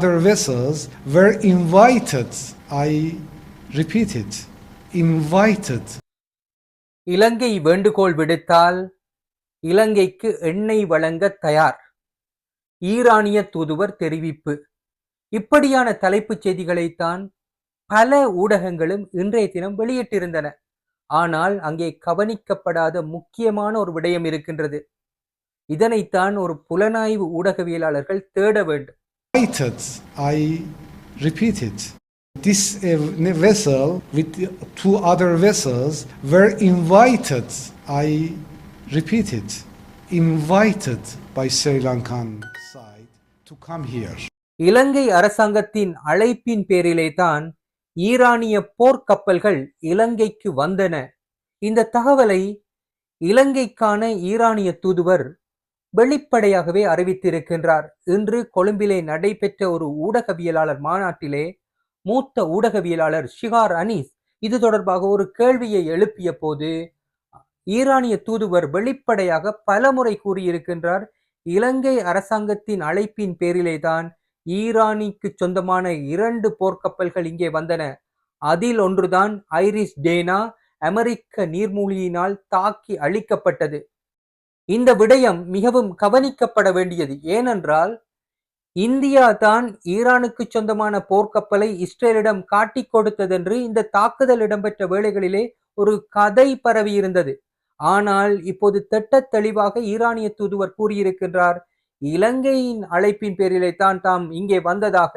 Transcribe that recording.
Other vessels were invited. I repeat it. Invited. இலங்கை வேண்டுகோள் விடுத்தால் இலங்கைக்கு எண்ணெய் வழங்க தயார். ஈரானிய தூதுவர் தெரிவிப்பு. இப்படியான தலைப்புச் செய்திகளைத்தான் பல ஊடகங்களும் இன்றைய தினம் வெளியிட்டிருந்தன. ஆனால் அங்கே கவனிக்கப்படாத முக்கியமான ஒரு விடயம் இருக்கின்றது. இதனைத்தான் ஒரு புலனாய்வு ஊடகவியலாளர்கள் தேட வேண்டும். I repeat it. This vessel with two other vessels were invited. I repeat it. Invited by Sri Lankan side to come here. இலங்கை அரசாங்கத்தின் அழைப்பின் பேரிலே தான் ஈரானிய போர்க்கப்பல்கள் இலங்கைக்கு வந்தன. இந்த தகவலை இலங்கைக்கான ஈரானிய தூதுவர் வெளிப்படையாகவே அறிவித்திருக்கின்றார். இன்று கொழும்பிலே நடைபெற்ற ஒரு ஊடகவியலாளர் மாநாட்டிலே மூத்த ஊடகவியலாளர் ஷிகார் அனீஸ் இது தொடர்பாக ஒரு கேள்வியை எழுப்பிய போது ஈரானிய தூதுவர் வெளிப்படையாக பலமுறை கூறியிருக்கின்றார், இலங்கை அரசாங்கத்தின் அழைப்பின் பேரிலே தான் ஈரானிக்கு சொந்தமான 2 போர்க்கப்பல்கள் இங்கே வந்தன. அதில் ஒன்றுதான் ஐரிஸ் டேனா அமெரிக்க நீர்மூழ்கியினால் தாக்கி அழிக்கப்பட்டது. இந்த விடயம் மிகவும் கவனிக்கப்பட வேண்டியது. ஏனென்றால் இந்தியா தான் ஈரானுக்கு சொந்தமான போர்க்கப்பலை இஸ்ரேலிடம் காட்டிக் கொடுத்ததென்று இந்த தாக்குதல் இடம்பெற்ற வேளைகளிலே ஒரு கதை பரவி இருந்தது. ஆனால் இப்போது திட்ட தெளிவாக ஈரானிய தூதுவர் கூறியிருக்கின்றார், இலங்கையின் அழைப்பின் பேரிலே தான் தாம் இங்கே வந்ததாக.